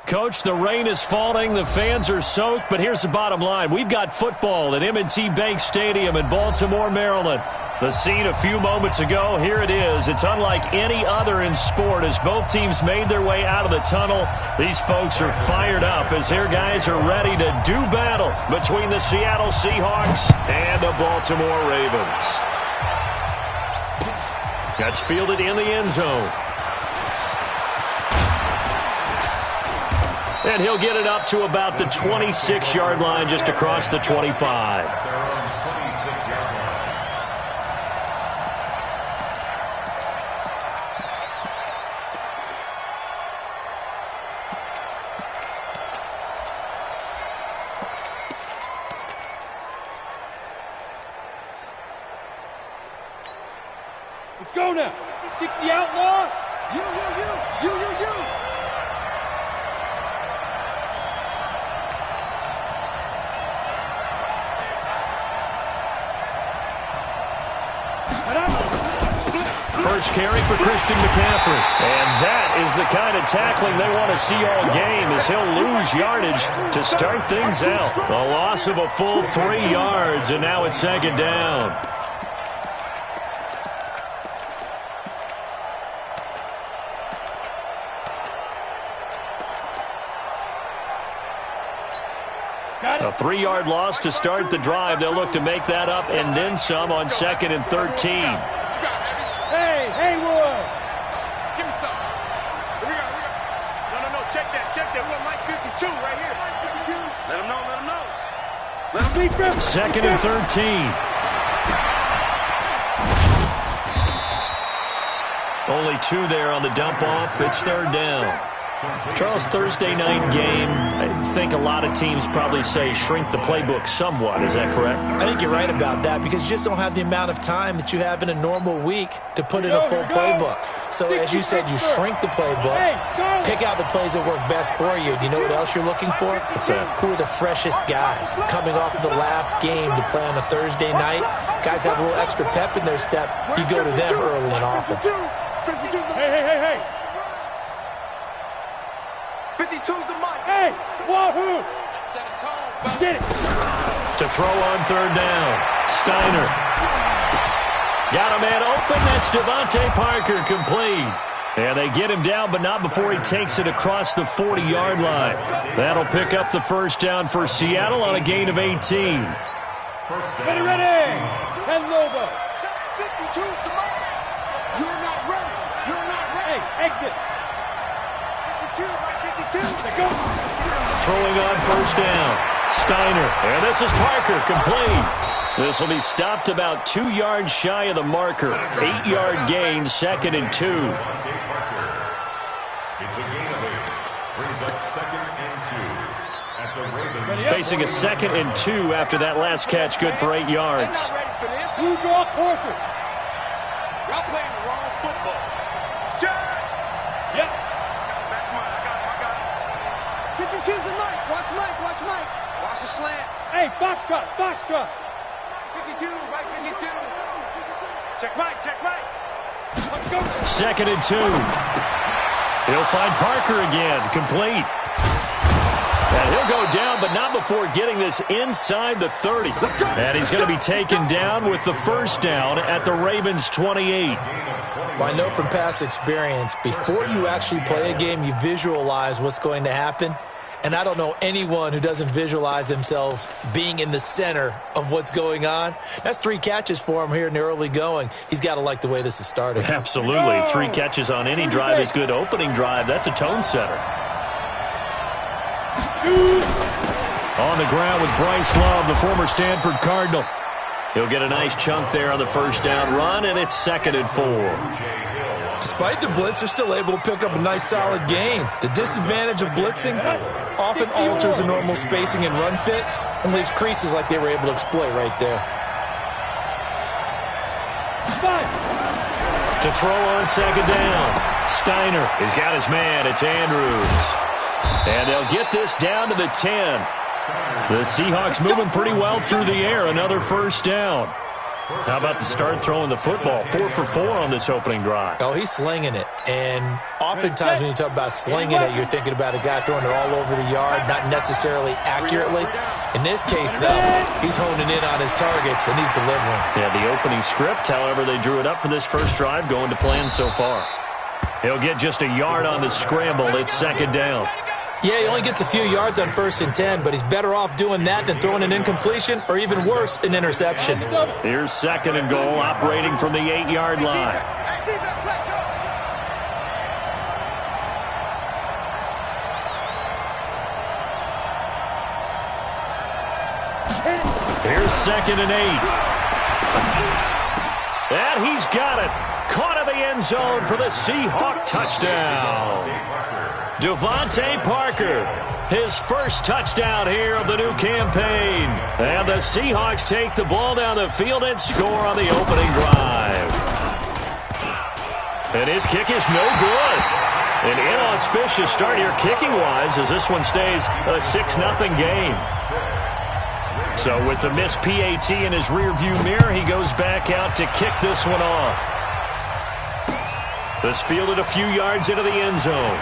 Coach, the rain is falling, the fans are soaked, but here's the bottom line. We've got football at M&T Bank Stadium in Baltimore, Maryland. The scene a few moments ago, here it is. It's unlike any other in sport as both teams made their way out of the tunnel. These folks are fired up as their guys are ready to do battle between the Seattle Seahawks and the Baltimore Ravens. That's fielded in the end zone. And he'll get it up to about the 26-yard line just across the 25. Let's go now. 60 outlaw. You. First carry for Christian McCaffrey. And that is the kind of tackling they want to see all game as he'll lose yardage to start things out. A loss of a full 3 yards, and now it's second down. A 3-yard loss to start the drive. They'll look to make that up and then some on 2nd and 13. Hey, Haywood! Give me some. Here we go. No, check that. We got Mike 52 right here. Let him know. 2nd and 13. Only 2 there on the dump off. It's third down. Charles, Thursday night game, I think a lot of teams probably say shrink the playbook somewhat. Is that correct? I think you're right about that because you just don't have the amount of time that you have in a normal week to put in a full playbook. So as you said, you shrink the playbook, pick out the plays that work best for you. Do you know what else you're looking for? What's that? Who are the freshest guys coming off of the last game to play on a Thursday night? Guys have a little extra pep in their step. You go to them early and often. Hey. 52's the mic. Hey, wahoo! Get it. To throw on third down. Steiner. Got a man open. That's Devontae Parker complete. And they get him down, but not before he takes it across the 40-yard line. That'll pick up the first down for Seattle on a gain of 18. Ready. Ken Lobo. 52's the mic. You're not ready. Hey, exit. 52. Throwing on first down. Steiner. And this is Parker complete. This will be stopped about 2 yards shy of the marker. 8-yard gain, 2nd and 2. It's a gain of 8. Brings up 2nd and 2. At the Ravens. Facing a 2nd and 2 after that last catch, good for 8 yards. You draw Corcoran. Y'all playing the wrong football. Yep. I got it. 52's the Mike. Watch Mike. Watch the slant. Hey, Foxtrot. 52, right 52. Check right. Let's go. 2nd and 2. He'll find Parker again, complete. And he'll go down, but not before getting this inside the 30. And he's going to be taken down with the first down at the Ravens' 28. Well, I know from past experience, before you actually play a game, you visualize what's going to happen. And I don't know anyone who doesn't visualize themselves being in the center of what's going on. That's 3 catches for him here in the early going. He's got to like the way this is starting. Absolutely. 3 catches on any drive is good. Opening drive, that's a tone setter. On the ground with Bryce Love, the former Stanford Cardinal. He'll get a nice chunk there on the first down run, and it's 2nd and 4. Despite the blitz, they're still able to pick up a nice solid gain. The disadvantage of blitzing often alters the normal spacing and run fits and leaves creases like they were able to exploit right there. To throw on second down. Steiner has got his man. It's Andrews. And they'll get this down to the 10. The Seahawks moving pretty well through the air. Another first down. How about the start throwing the football? 4 for 4 on this opening drive. Oh, he's slinging it. And oftentimes when you talk about slinging it, you're thinking about a guy throwing it all over the yard, not necessarily accurately. In this case, though, he's honing in on his targets, and he's delivering. Yeah, the opening script, however, they drew it up for this first drive, going to plan so far. He'll get just a yard on the scramble. It's second down. Yeah, he only gets a few yards on 1st and 10, but he's better off doing that than throwing an incompletion or even worse, an interception. Here's second and goal, operating from the 8-yard line. Here's second and 8. And he's got it. Caught in the end zone for the Seahawk touchdown. Devontae Parker, his first touchdown here of the new campaign. And the Seahawks take the ball down the field and score on the opening drive. And his kick is no good. An inauspicious start here kicking-wise as this one stays a 6-0 game. So with the missed PAT in his rearview mirror, he goes back out to kick this one off. This fielded a few yards into the end zone.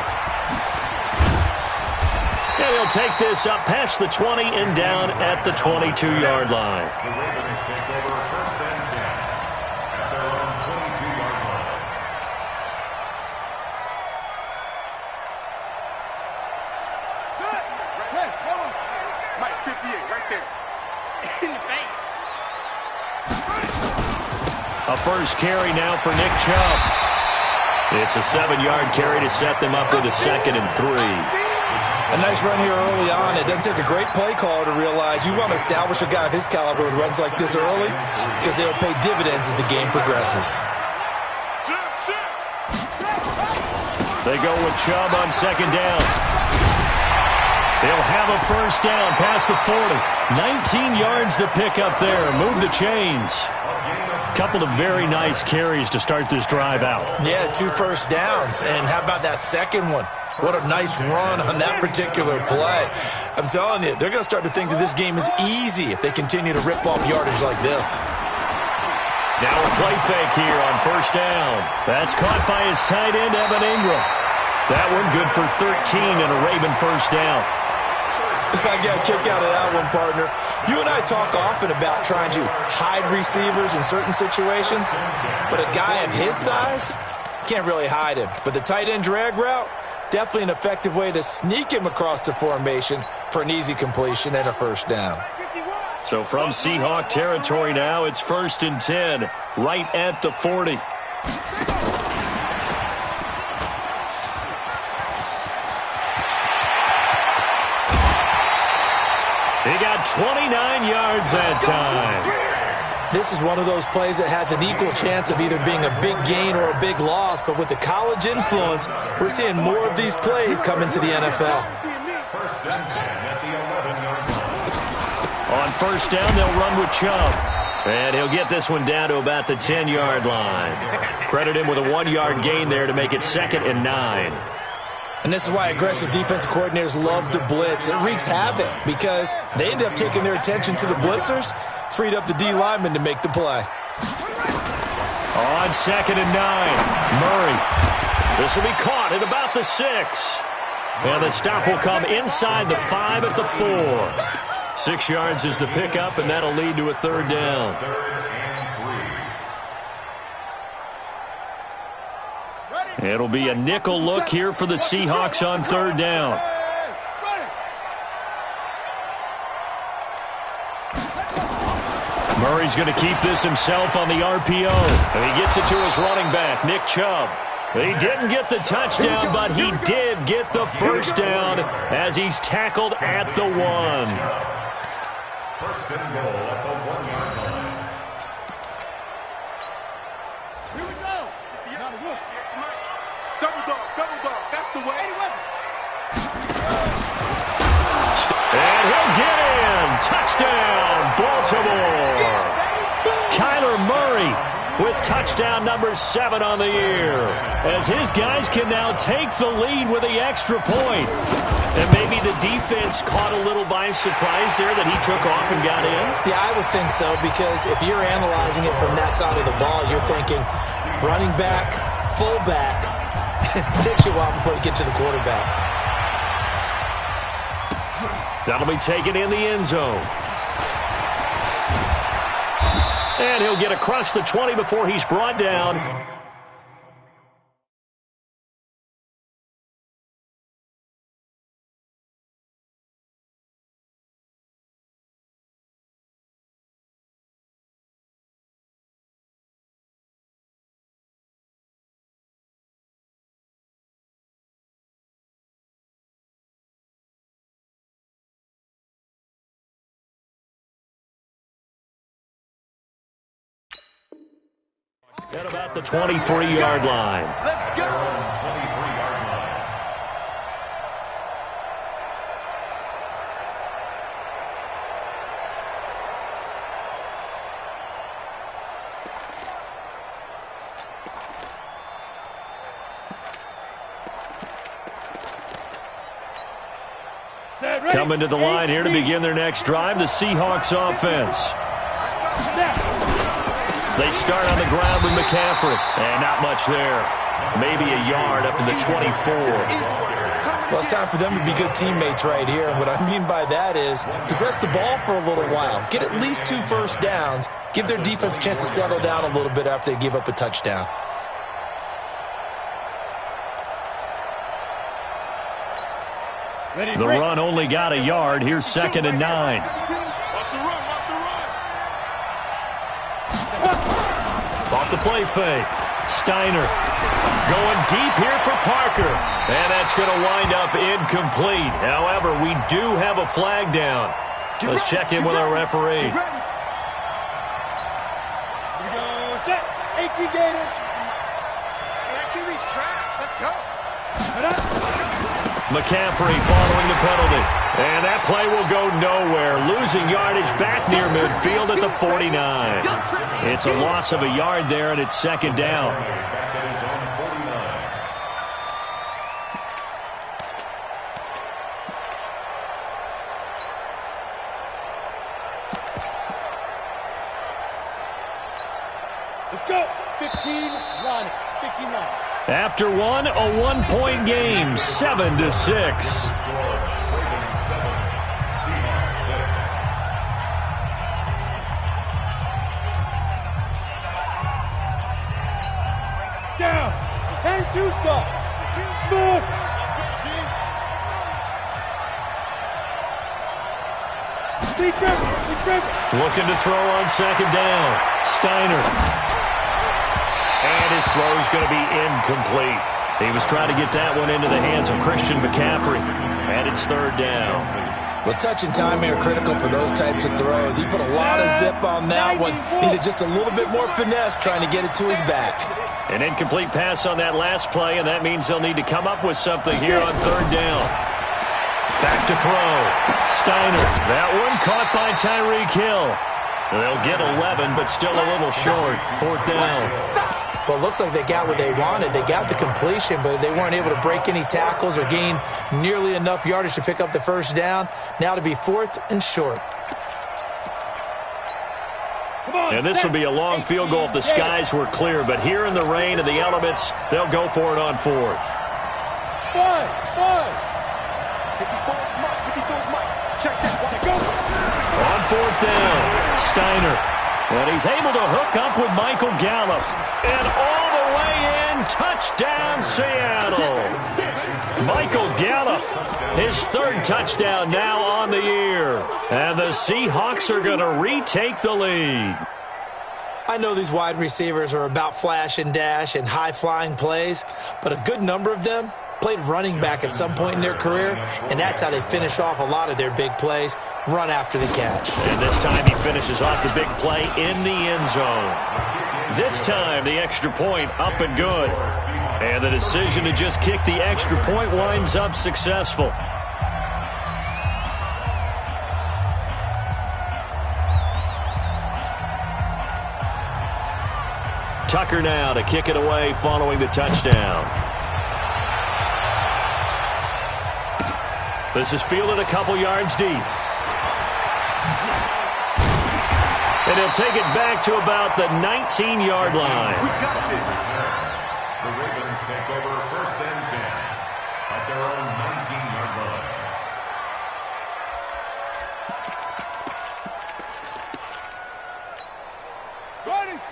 And he'll take this up past the 20 and down at the 22-yard line. The Ravens take over 1st and 10 at their own 22-yard line. Hey, hold on. Mike 58, right there. In the face. A first carry now for Nick Chubb. It's a 7-yard carry to set them up with a 2nd and 3. A nice run here early on. It doesn't take a great play caller to realize you want to establish a guy of his caliber with runs like this early because they'll pay dividends as the game progresses. They go with Chubb on 2nd down. They'll have a first down past the 40. 19 yards to pick up there. Move the chains. Couple of very nice carries to start this drive out. Yeah, 2 first downs. And how about that second one? What a nice run on that particular play. I'm telling you, they're going to start to think that this game is easy if they continue to rip off yardage like this. Now a play fake here on first down. That's caught by his tight end, Evan Ingram. That one good for 13 and a Raven first down. I got a kick out of that one, partner. You and I talk often about trying to hide receivers in certain situations, but a guy of his size can't really hide him. But the tight end drag route, definitely an effective way to sneak him across the formation for an easy completion and a first down. So from Seahawk territory now, it's 1st and 10, right at the 40. He got 29 yards that time. This is one of those plays that has an equal chance of either being a big gain or a big loss, but with the college influence, we're seeing more of these plays come into the NFL. 1st and 10 at the 11-yard line. On first down, they'll run with Chubb. And he'll get this one down to about the 10-yard line. Credit him with a 1-yard gain there to make it 2nd and 9. And this is why aggressive defensive coordinators love to blitz. It wreaks havoc because they end up taking their attention to the blitzers, freed up the D lineman to make the play. On 2nd and 9, Murray. This will be caught at about the 6. And the stop will come inside the 5 at the 4. 6 yards is the pickup, and that'll lead to a 3rd down. 3rd and 3. It'll be a nickel look here for the Seahawks on 3rd down. Murray's going to keep this himself on the RPO. And he gets it to his running back, Nick Chubb. He didn't get the touchdown, but he did get the first down as he's tackled at the 1. 1st and goal at the 1-yard line. Here we go. Double dog. That's the way. And he'll get in. Touchdown, Baltimore. Kyler Murray with touchdown number 7 on the year, as his guys can now take the lead with the extra point. And maybe the defense caught a little by surprise there that he took off and got in? Yeah, I would think so, because if you're analyzing it from that side of the ball, you're thinking running back, fullback. It takes you a while before you get to the quarterback. That'll be taken in the end zone. And he'll get across the 20 before he's brought down. At about the 23-yard line. Let's go. 23-yard line. Coming to the line here to begin their next drive, the Seahawks offense. They start on the ground with McCaffrey, and not much there. Maybe a yard up to the 24. Well, it's time for them to be good teammates right here. And what I mean by that is possess the ball for a little while. Get at least 2 first downs. Give their defense a chance to settle down a little bit after they give up a touchdown. The run only got a yard. Here's 2nd and 9. Watch the run, watch the run. Off the play fake. Steiner going deep here for Parker. And that's going to wind up incomplete. However, we do have a flag down. Let's check in with our referee. Here we go. Set. 18 Gators. That QB's traps. Let's go. McCaffrey following the penalty. And that play will go nowhere. Losing yardage back near midfield at the 49. It's a loss of a yard there, and it's 2nd down. Back at his own 49. Let's go. 15 run. 15 run. After one, a 1-point game, 7-6. Score, Ravens 7, Seahawks 6. Down. 10-2 stop. Smooth. Defense. Looking to throw on 2nd down. Steiner. And his throw's going to be incomplete. He was trying to get that one into the hands of Christian McCaffrey. And it's 3rd down. Well, touch and timing are critical for those types of throws. He put a lot of zip on that one. Needed just a little bit more finesse trying to get it to his back. An incomplete pass on that last play, and that means they'll need to come up with something here on 3rd down. Back to throw. Steiner. That one caught by Tyreek Hill. They'll get 11, but still a little short. 4th down. Well, it looks like they got what they wanted. They got the completion, but they weren't able to break any tackles or gain nearly enough yardage to pick up the 1st down. Now to be 4th and short. And this will be a long field goal if the skies were clear, but here in the rain and the elements, they'll go for it on 4th. 5. 54's Mike. Check. Go. On 4th down, Steiner. And he's able to hook up with Michael Gallup. And all the way in, touchdown Seattle. Michael Gallup, his 3rd touchdown now on the year. And the Seahawks are going to retake the lead. I know these wide receivers are about flash and dash and high-flying plays, but a good number of them played running back at some point in their career, and that's how they finish off a lot of their big plays, run after the catch. And this time he finishes off the big play in the end zone. This time the extra point up and good. And the decision to just kick the extra point winds up successful. Tucker now to kick it away following the touchdown. This is fielded a couple yards deep. And he'll take it back to about the 19-yard line. We got this. The Ravens take over 1st and 10 at their own 19-yard line.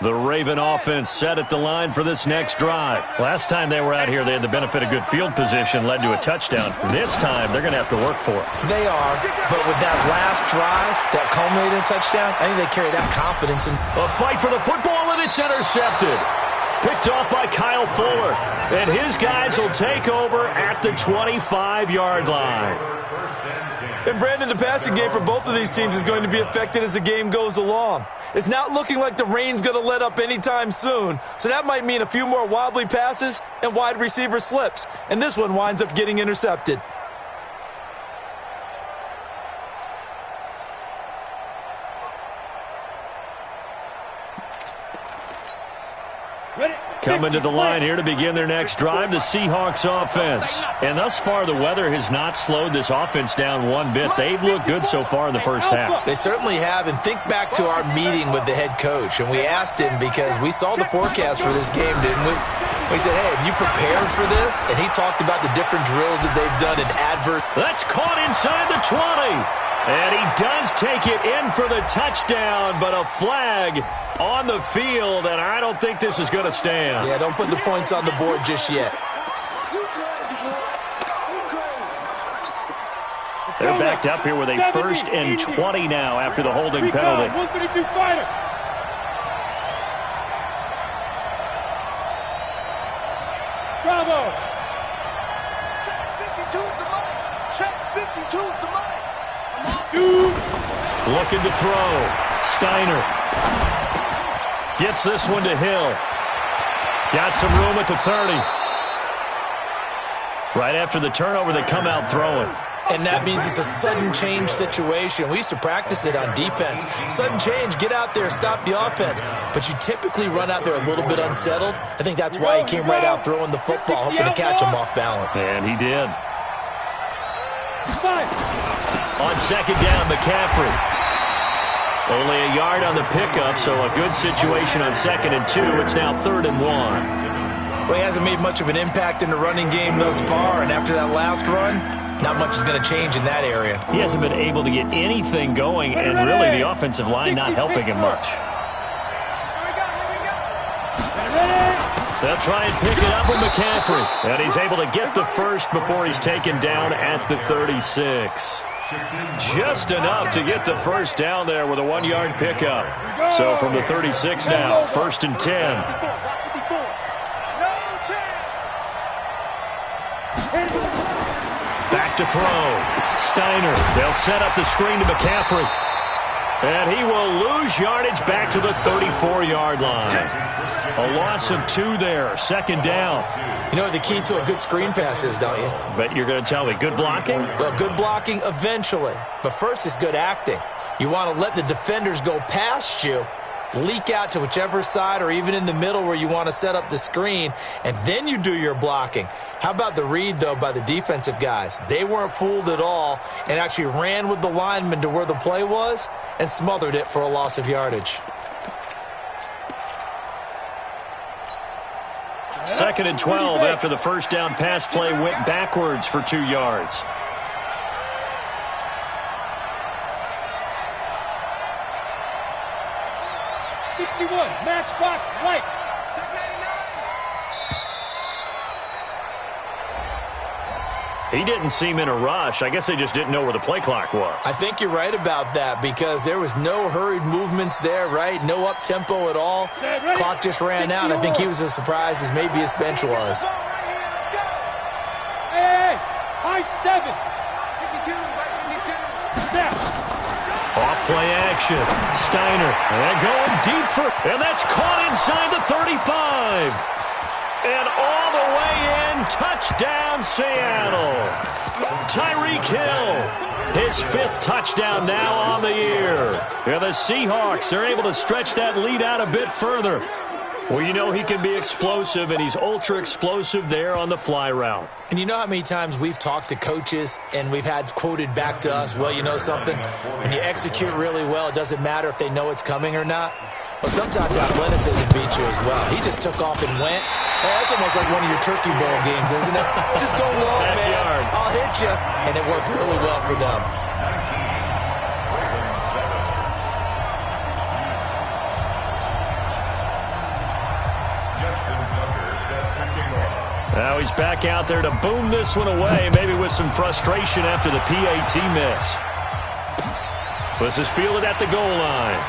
The Raven offense set at the line for this next drive. Last time they were out here, they had the benefit of good field position, led to a touchdown. This time, they're going to have to work for it. They are, but with that last drive, that culminated in a touchdown, I think they carry that confidence. A fight for the football, and it's intercepted. Picked off by Kyle Fuller. And his guys will take over at the 25-yard line. And, Brandon, the passing game for both of these teams is going to be affected as the game goes along. It's not looking like the rain's going to let up anytime soon, so that might mean a few more wobbly passes and wide receiver slips. And this one winds up getting intercepted. Coming to the line here to begin their next drive, the Seahawks offense. And thus far, the weather has not slowed this offense down one bit. They've looked good so far in the first half. They certainly have, and think back to our meeting with the head coach, and we asked him because we saw the forecast for this game, didn't we? We said, hey, have you prepared for this? And he talked about the different drills that they've done in advert. That's caught inside the 20. And he does take it in for the touchdown, but a flag on the field, and I don't think this is going to stand. Yeah, don't put the points on the board just yet. They're backed up here with a 1st and 20 now after the holding penalty. 132 fighter. Bravo. Check 52's the money. Check 52's the money. Looking to throw. Steiner gets this one to Hill. Got some room at the 30. Right after the turnover, they come out throwing. And that means it's a sudden change situation. We used to practice it on defense. Sudden change, get out there, stop the offense. But you typically run out there a little bit unsettled. I think that's why he came right out throwing the football, hoping to catch him off balance. And he did. On 2nd down, McCaffrey. Only a yard on the pickup, so a good situation on 2nd and 2. It's now 3rd and 1. Well, he hasn't made much of an impact in the running game thus far, and after that last run, not much is going to change in that area. He hasn't been able to get anything going, and really the offensive line not helping him much. They'll try and pick it up with McCaffrey. And he's able to get the first before he's taken down at the 36. Just enough to get the first down there with a 1-yard pickup. So from the 36 now, 1st and 10. Back to throw. Steiner. They'll set up the screen to McCaffrey. And he will lose yardage back to the 34-yard line. A loss of 2 there. 2nd down. You know what the key to a good screen pass is, don't you? But you're going to tell me, good blocking? Well, good blocking eventually. But first is good acting. You want to let the defenders go past you, leak out to whichever side or even in the middle where you want to set up the screen, and then you do your blocking. How about the read, though, by the defensive guys? They weren't fooled at all and actually ran with the lineman to where the play was and smothered it for a loss of yardage. 2nd and 12 after the first down pass play went backwards for 2 yards. Matchbox lights. He didn't seem in a rush. I guess they just didn't know where the play clock was. I think you're right about that because there was no hurried movements there, right? No up-tempo at all. Clock just ran out. I think he was as surprised as maybe his bench was. Hey, high 7. 52. Off play action. Steiner. And going deep for... And that's caught inside the 35. And all the way in. Touchdown, Seattle. Tyreek Hill. His 5th touchdown now on the year. And the Seahawks are able to stretch that lead out a bit further. Well, you know he can be explosive, and he's ultra-explosive there on the fly route. And you know how many times we've talked to coaches and we've had quoted back to us, well, you know something? When you execute really well, it doesn't matter if they know it's coming or not. Well, sometimes athleticism beats you as well. He just took off and went. Hey, that's almost like one of your Turkey Bowl games, isn't it? Just go long, man. I'll hit you. And it worked really well for them. Now he's back out there to boom this one away, maybe with some frustration after the PAT miss. This is fielded at the goal line.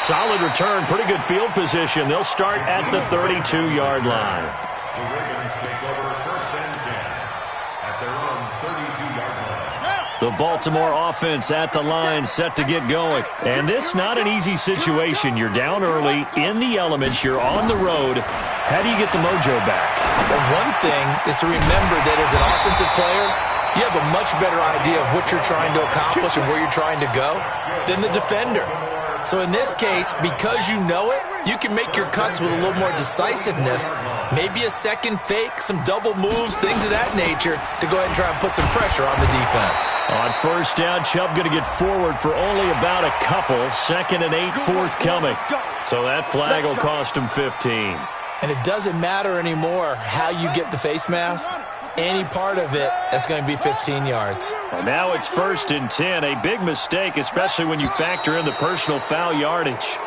Solid return, pretty good field position. They'll start at the 32-yard line. The Ravens take over first and 10 at their own 32-yard line. The Baltimore offense at the line, set to get going. And this not an easy situation. You're down early, in the elements, you're on the road. How do you get the mojo back? Well, one thing is to remember that as an offensive player, you have a much better idea of what you're trying to accomplish and where you're trying to go than the defender. So in this case, because you know it, you can make your cuts with a little more decisiveness, maybe a second fake, some double moves, things of that nature, to go ahead and try and put some pressure on the defense. On first down, Chubb going to get forward for only about a couple. 2nd and 8 forthcoming. So that flag will cost him 15. And it doesn't matter anymore how you get the face mask. Any part of it, that's going to be 15 yards. And now it's 1st and 10. A big mistake, especially when you factor in the personal foul yardage.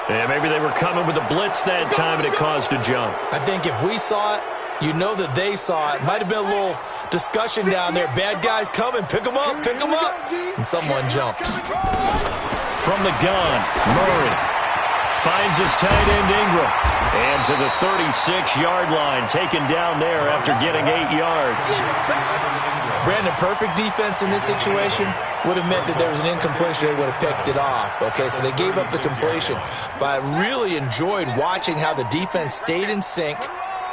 Yeah, maybe they were coming with a blitz that time and it caused a jump. I think if we saw it, you know that they saw it. Might have been a little discussion down there. Bad guys coming. Pick them up. Pick them up. And someone jumped. From the gun, Murray finds his tight end Ingram. And to the 36-yard line, taken down there after getting 8 yards. Brandon, perfect defense in this situation would have meant that there was an incompletion. They would have picked it off. Okay, so they gave up the completion. But I really enjoyed watching how the defense stayed in sync,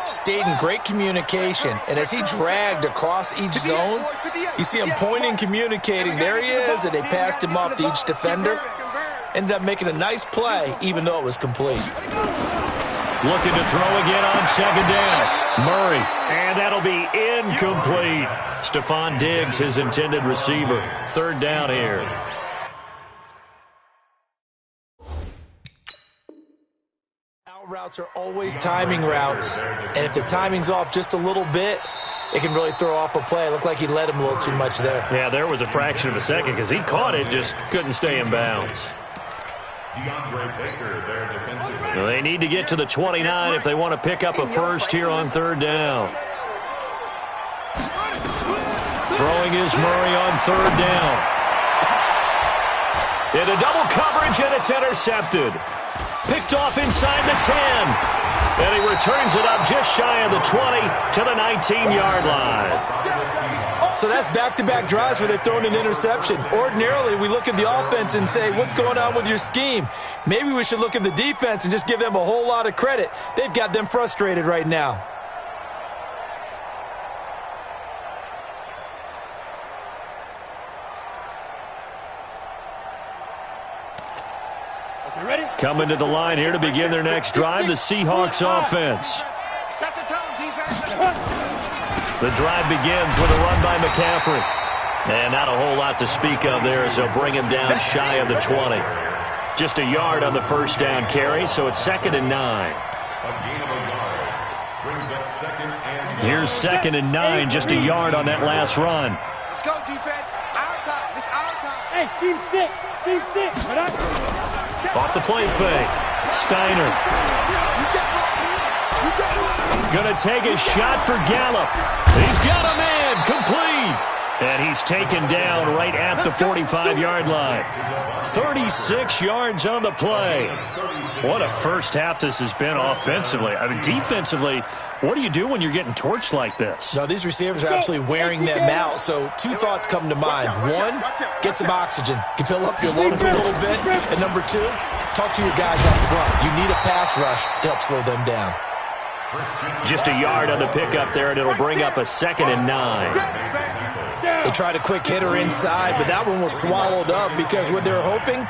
stayed in great communication. And as he dragged across each zone, you see him pointing, communicating. There he is, and they passed him off to each defender. Ended up making a nice play, even though it was complete. Looking to throw again on 2nd down. Murray, and that'll be incomplete. Stephon Diggs, his intended receiver. 3rd down here. Out routes are always timing routes, and if the timing's off just a little bit, it can really throw off a play. It looked like he let him a little too much there. Yeah, there was a fraction of a second because he caught it, just couldn't stay in bounds. Well, they need to get to the 29 if they want to pick up a first here on 3rd down. Throwing is Murray on 3rd down. Into double coverage, and it's intercepted. Picked off inside the 10. And he returns it up just shy of the 20 to the 19-yard line. So that's back-to-back drives where they've thrown an interception. Ordinarily, we look at the offense and say, what's going on with your scheme? Maybe we should look at the defense and just give them a whole lot of credit. They've got them frustrated right now. Coming to the line here to begin their next drive, the Seahawks offense. Set the tone, defense. The drive begins with a run by McCaffrey. And not a whole lot to speak of there as they'll bring him down shy of the 20. Just a yard on the first down carry, so it's 2nd and 9. Here's 2nd and 9, just a yard on that last run. Let's go, defense. Our time. It's our time. Hey, team 6. Team 6. Off the play fake. Steiner. Gonna take a shot for Gallup. He's got a man. Complete. And he's taken down right at the 45-yard line. 36 yards on the play. What a first half this has been offensively. I mean, defensively, what do you do when you're getting torched like this? No, these receivers are absolutely wearing them out. So 2 thoughts come to mind. 1, get some oxygen. You can fill up your lungs a little bit. And number 2, talk to your guys up front. You need a pass rush to help slow them down. Just a yard on the pickup there, and it'll bring up a 2nd and 9. They tried a quick hitter inside, but that one was swallowed up because what they were hoping,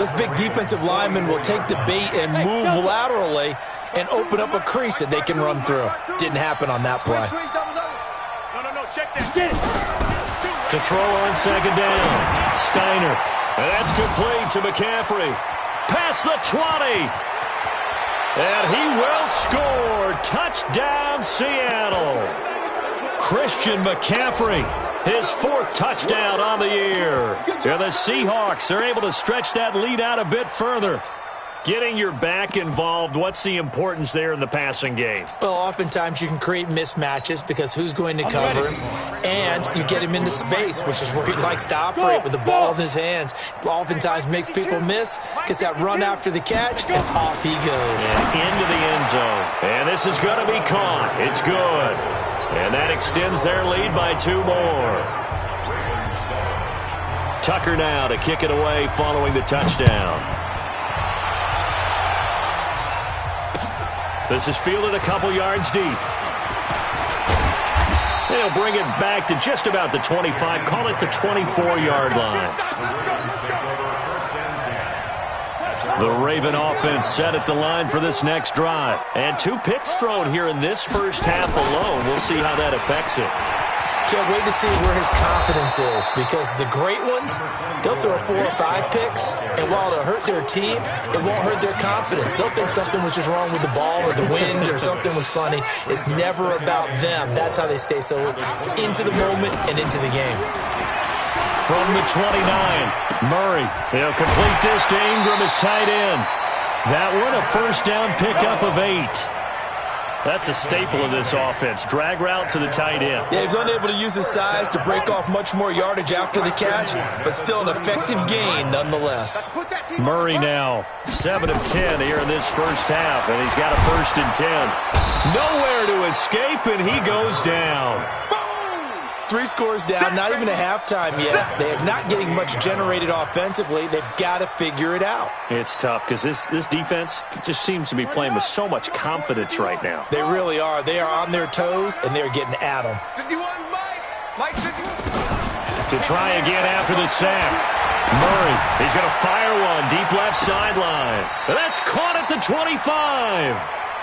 Those big defensive linemen will take the bait and move laterally and open up a crease that they can run through. Didn't happen on that play. No, check that. To throw on second down, Steiner. And that's complete to McCaffrey. Past the 20. And he will score. Touchdown, Seattle. Christian McCaffrey, his 4th touchdown on the year. And the Seahawks are able to stretch that lead out a bit further. Getting your back involved, what's the importance there in the passing game? Well, oftentimes you can create mismatches because who's going to cover him, and you get him into space, which is where he likes to operate with the ball in his hands. Oftentimes makes people miss, gets that run after the catch, and off he goes. And into the end zone. And this is going to be caught. It's good. And that extends their lead by 2 more. Tucker now to kick it away following the touchdown. This is fielded a couple yards deep. They'll bring it back to just about the 25. Call it the 24-yard line. The Raven offense set at the line for this next drive. And 2 picks thrown here in this first half alone. We'll see how that affects it. Can't wait to see where his confidence is, because the great ones, they'll throw 4 or 5 picks, and while it'll hurt their team, it won't hurt their confidence. They'll think something was just wrong with the ball or the wind or something was funny. It's never about them. That's how they stay so into the moment and into the game. From the 29, Murray. He'll complete this to Ingram as tight end. That one a first down pickup of 8. That's a staple of this offense. Drag route to the tight end. Yeah, he's unable to use his size to break off much more yardage after the catch, but still an effective gain nonetheless. Murray now, 7 of 10 here in this first half, and he's got a 1st and 10. Nowhere to escape, and he goes down. 3 scores down, not even a halftime yet. They are not getting much generated offensively. They've got to figure it out. It's tough because this defense just seems to be playing with so much confidence right now. They really are. They are on their toes, and they're getting at them. 51, Mike 51. To try again after the sack. Murray, he's going to fire one deep left sideline. That's caught at the 25.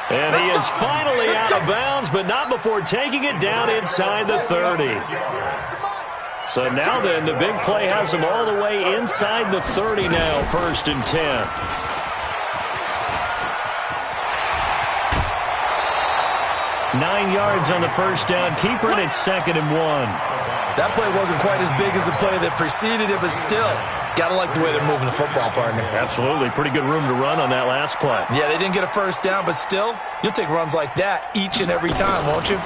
And he is finally out of bounds, but not before taking it down inside the 30. So now then, the big play has him all the way inside the 30 now, 1st and 10. Nine yards on the first down. Keeper, and it's 2nd and 1. That play wasn't quite as big as the play that preceded it, but still, got to like the way they're moving the football, partner. Absolutely. Pretty good room to run on that last play. Yeah, they didn't get a first down, but still, you'll take runs like that each and every time, won't you?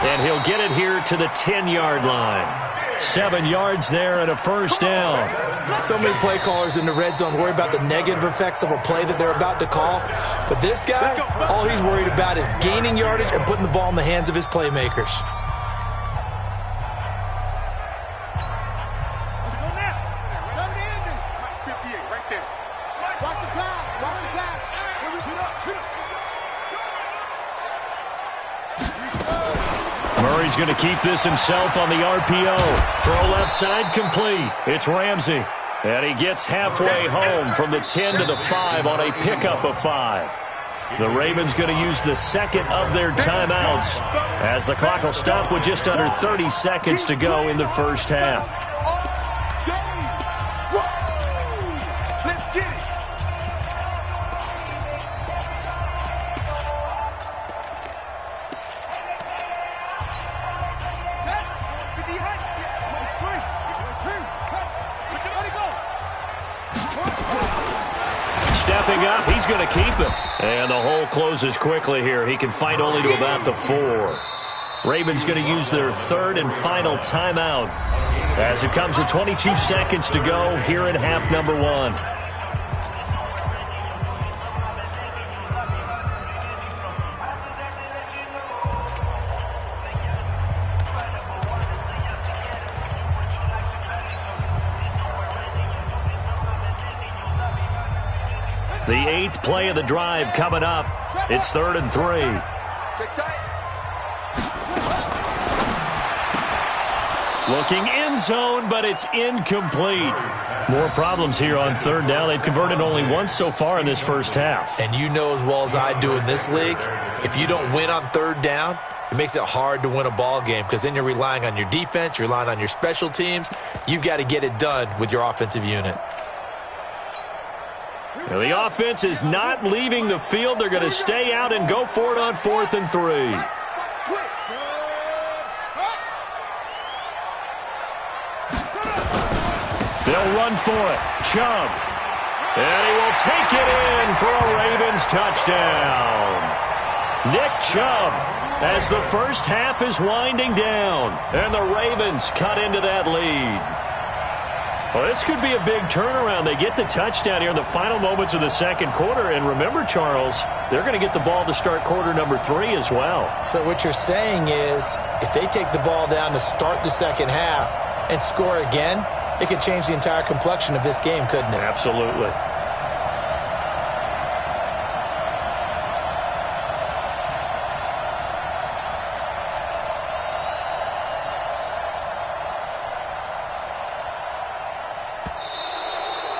And he'll get it here to the 10-yard line. 7 yards there and a first down. So many play callers in the red zone worry about the negative effects of a play that they're about to call. But this guy, all he's worried about is gaining yardage and putting the ball in the hands of his playmakers. Murray's going to keep this himself on the RPO. Throw left side complete. It's Ramsey. And he gets halfway home from the 10 to the 5 on a pickup of 5. The Ravens going to use the 2nd of their timeouts as the clock will stop with just under 30 seconds to go in the first half. Stepping up, he's going to keep it. And the hole closes quickly here. He can fight only to about the 4. Ravens going to use their 3rd and final timeout as it comes with 22 seconds to go here in half number 1. The 8th play of the drive coming up. It's 3rd and 3. Looking end zone, but it's incomplete. More problems here on third down. They've converted only once so far in this first half. And you know as well as I do in this league, if you don't win on third down, it makes it hard to win a ball game because then you're relying on your defense, you're relying on your special teams. You've got to get it done with your offensive unit. Now the offense is not leaving the field. They're going to stay out and go for it on 4th and 3. They'll run for it. Chubb. And he will take it in for a Ravens touchdown. Nick Chubb, as the first half is winding down, and the Ravens cut into that lead. Well, this could be a big turnaround. They get the touchdown here in the final moments of the second quarter. And remember, Charles, they're going to get the ball to start quarter number 3 as well. So what you're saying is if they take the ball down to start the second half and score again, it could change the entire complexion of this game, couldn't it? Absolutely.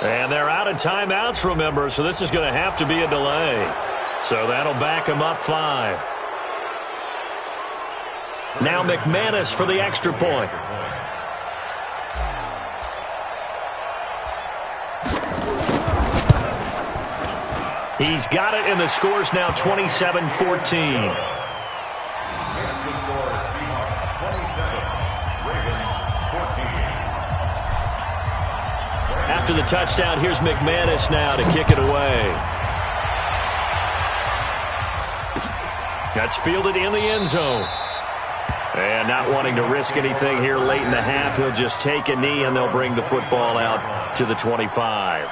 And they're out of timeouts, remember, so this is going to have to be a delay. So that'll back them up 5. Now McManus for the extra point. He's got it, and the score's now 27-14. After the touchdown, here's McManus now to kick it away. That's fielded in the end zone. And not wanting to risk anything here late in the half, he'll just take a knee, and they'll bring the football out to the 25.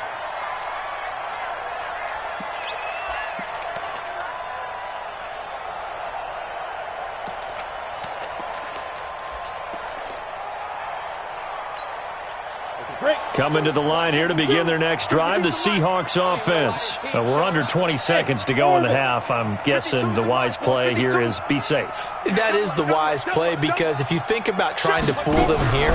Coming to the line here to begin their next drive, the Seahawks offense. We're under 20 seconds to go in the half. I'm guessing the wise play here is be safe. That is the wise play because if you think about trying to fool them here,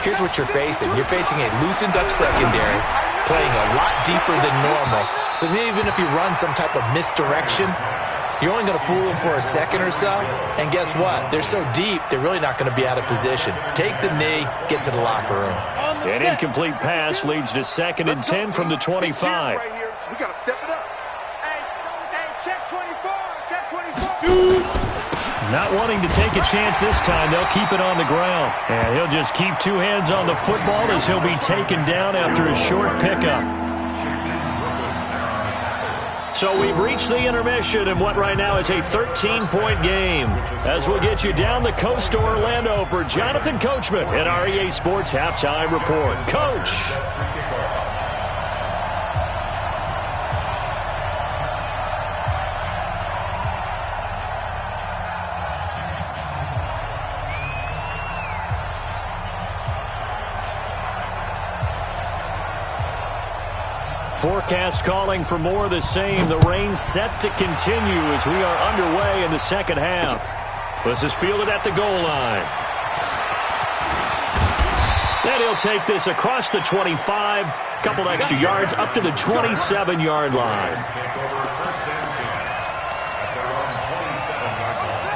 here's what you're facing. You're facing a loosened up secondary, playing a lot deeper than normal. So even if you run some type of misdirection, you're only going to fool them for a second or so. And guess what? They're so deep, they're really not going to be out of position. Take the knee, get to the locker room. An incomplete pass leads to 2nd and 10 from the 25. We got to step it up. Hey, check 24. Check 24. Not wanting to take a chance this time, they'll keep it on the ground. And he'll just keep 2 hands on the football as he'll be taken down after a short pickup. So we've reached the intermission in what right now is a 13-point game. As we'll get you down the coast to Orlando for Jonathan Coachman at our EA Sports Halftime Report. Coach. Forecast calling for more of the same. The rain set to continue as we are underway in the second half. This is fielded at the goal line. And he'll take this across the 25, couple extra yards up to the 27-yard line.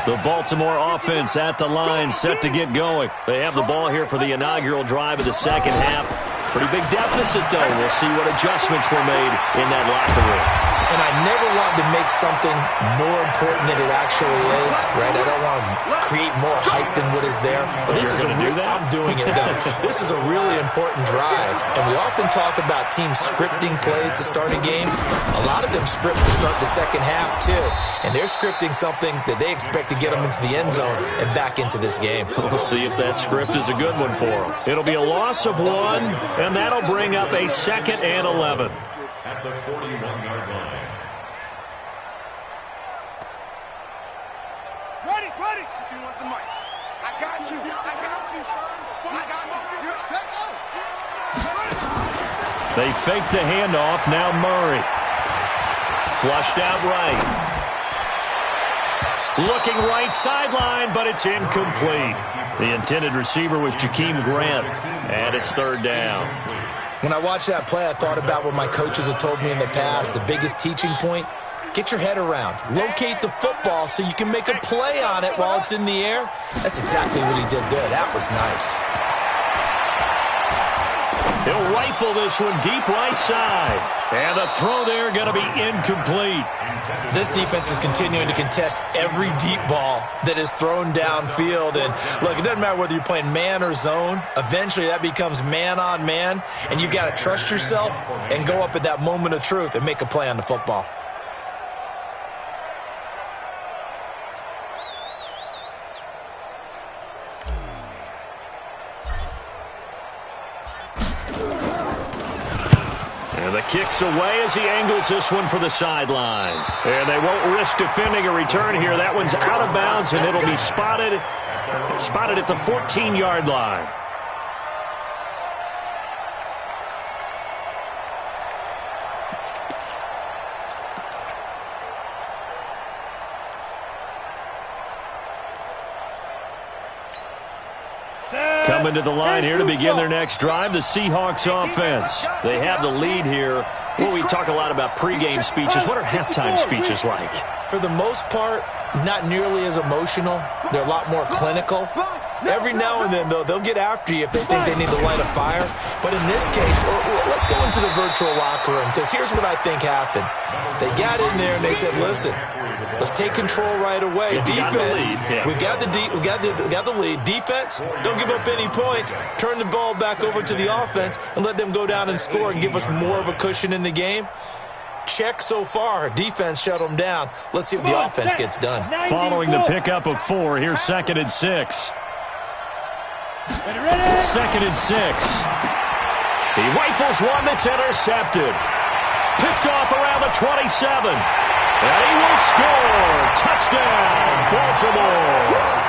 The Baltimore offense at the line, set to get going. They have the ball here for the inaugural drive of the second half. Pretty big deficit, though. We'll see what adjustments were made in that locker room. And I never want to make something more important than it actually is, right? I don't want to create more hype than what is there. But this is I'm doing it, though. This is a really important drive. And we often talk about teams scripting plays to start a game. A lot of them script to start the second half, too. And they're scripting something that they expect to get them into the end zone and back into this game. We'll see if that script is a good one for them. It'll be a loss of 1, and that'll bring up a 2nd and 11. At the 41-yard line. Ready. If you want the mic. I got you, son. I got you. You're set. They fake the handoff. Now Murray. Flushed out right. Looking right sideline, but it's incomplete. The intended receiver was Jakeem Grant, and it's third down. When I watched that play, I thought about what my coaches have told me in the past. The biggest teaching point, get your head around. Locate the football so you can make a play on it while it's in the air. That's exactly what he did there. That was nice. He'll rifle this one deep right side. And the throw there going to be incomplete. This defense is continuing to contest every deep ball that is thrown downfield. And look, it doesn't matter whether you're playing man or zone. Eventually that becomes man on man. And you've got to trust yourself and go up at that moment of truth and make a play on the football. And the kick's away as he angles this one for the sideline. And they won't risk defending a return here. That one's out of bounds, and it'll be spotted at the 14-yard line. Coming to the line here to begin their next drive, the Seahawks offense. They have the lead here. Well, we talk a lot about pregame speeches. What are halftime speeches like? For the most part, not nearly as emotional. They're a lot more clinical. Every now and then, though, they'll get after you if they think they need to light a fire. But in this case, let's go into the virtual locker room, because here's what I think happened. They got in there and they said, listen, let's take control right away. Defense, we got the lead. Defense, don't give up any points. Turn the ball back over to the offense and let them go down and score and give us more of a cushion in the game. Check so far. Defense shut them down. Let's see what the offense gets done. Following the pickup of 4, here's 2nd and 6. 2nd and 6. He rifles one that's intercepted. Picked off around the 27. And he will score. Touchdown, Baltimore.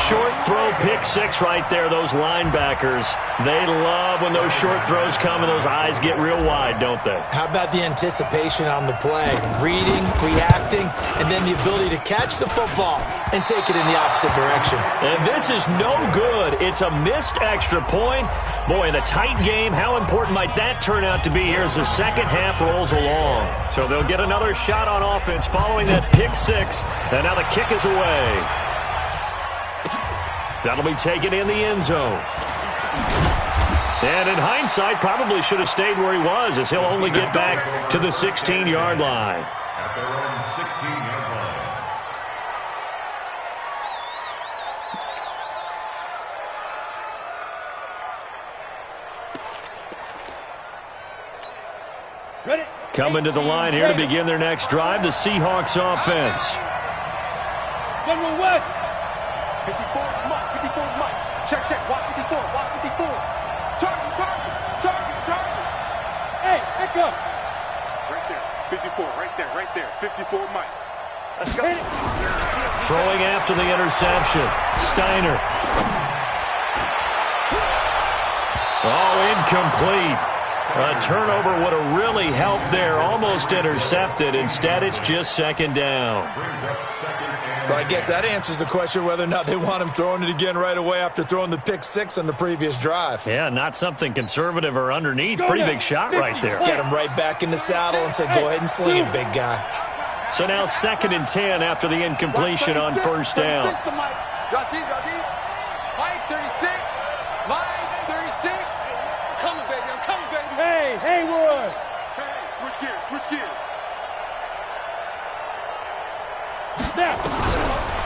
Short throw, pick 6 right there. Those linebackers, they love when those short throws come and those eyes get real wide, don't they? How about the anticipation on the play? Reading, reacting, and then the ability to catch the football and take it in the opposite direction. And this is no good. It's a missed extra point. Boy, in a tight game, how important might that turn out to be here as the second half rolls along? So they'll get another shot on offense following that pick 6, and now the kick is away. That'll be taken in the end zone. And in hindsight, probably should have stayed where he was, as he'll only get back to the 16-yard line. At their own 16-yard line. Ready? Coming to the line here to begin their next drive, the Seahawks offense. General West. 54 is Mike. 54 is Mike. Check. Watch 54. Watch 54. Target. Hey, echo. Right there. 54. Right there. 54 Mike. Let's go. Throwing after the interception. Steiner. Oh, incomplete. A turnover would have really helped there. Almost intercepted. Instead, it's just 2nd down. But I guess that answers the question whether or not they want him throwing it again right away after throwing the pick 6 on the previous drive. Yeah, not something conservative or underneath. Pretty big shot right there. Get him right back in the saddle and say, go ahead and sling it, big guy. So now 2nd and 10 after the incompletion on 1st down. Drop deep. Mike 36. Mike 36. I'm coming, baby. Hey, Haywood. Hey, switch gears. Now.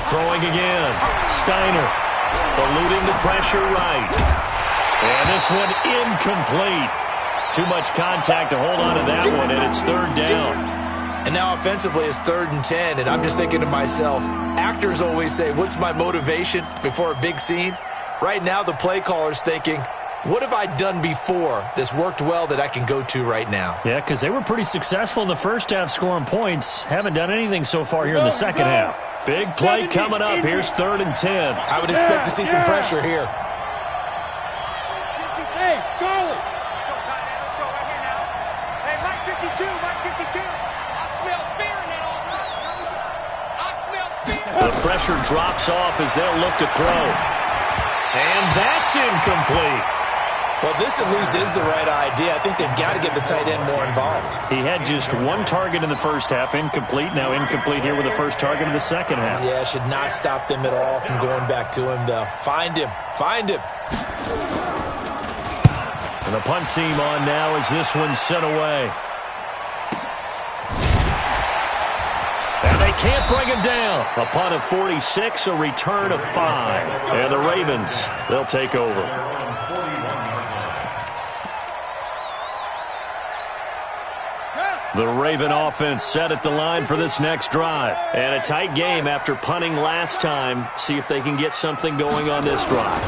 Throwing again. Steiner eluding the pressure right. And this one incomplete. Too much contact to hold on to that one, and it's 3rd down. And now offensively it's 3rd and 10, and I'm just thinking to myself, actors always say, what's my motivation before a big scene? Right now the play caller's thinking, what have I done before that's worked well that I can go to right now? Yeah, because they were pretty successful in the first half scoring points. Haven't done anything so far here in the second half. Big play coming up. Here's 3rd and 10. I would expect to see some pressure here. Hey, Charlie. Let's go right here now. Hey, Mike 52. I smell fear in that offense. I smell fear. The Pressure drops off as they'll look to throw. And that's incomplete. Well, this at least is the right idea. I think they've got to get the tight end more involved. He had just one target in the first half, incomplete. Now incomplete here with the first target of the second half. Yeah, should not stop them at all from going back to him, though. Find him. Find him. And the punt team on now as this one's sent away. And they can't bring him down. A punt of 46, a return of 5. And the Ravens, they'll take over. The Raven offense set at the line for this next drive. And a tight game after punting last time. See if they can get something going on this drive.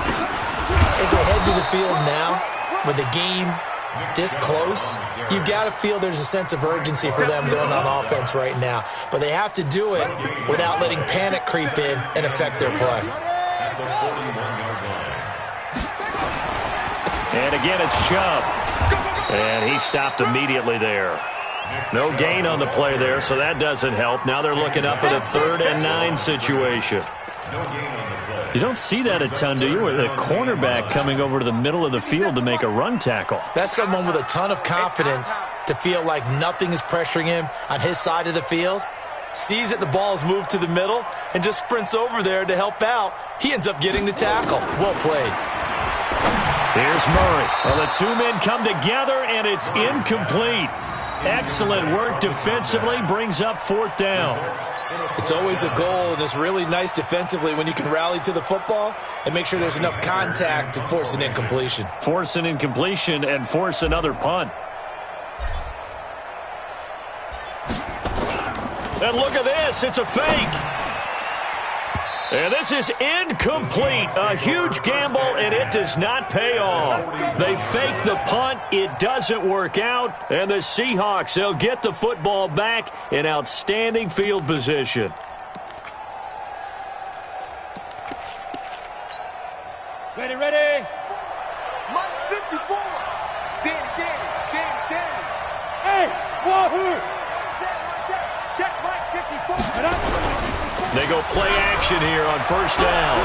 As they head to the field now, with the game this close, you've got to feel there's a sense of urgency for them going on offense right now. But they have to do it without letting panic creep in and affect their play. And again, it's Chubb. And he stopped immediately there. No gain on the play there, so that doesn't help. Now they're looking up at a 3rd and 9 situation. You don't see that a ton, do you? With a cornerback coming over to the middle of the field to make a run tackle. That's someone with a ton of confidence to feel like nothing is pressuring him on his side of the field. Sees that the ball's moved to the middle and just sprints over there to help out. He ends up getting the tackle. Well played. Here's Murray. Well, the two men come together, and it's incomplete. Excellent work defensively, brings up 4th down. It's always a goal, and it's really nice defensively when you can rally to the football and make sure there's enough contact to force an incompletion. Force an incompletion and force another punt. And look at this, it's a fake. And this is incomplete. A huge gamble, and it does not pay off. They fake the punt. It doesn't work out. And the Seahawks, they'll get the football back in outstanding field position. Ready, ready. Mike 54. Danny. Hey, wahoo. Check Mike 54. They go play action here on 1st down.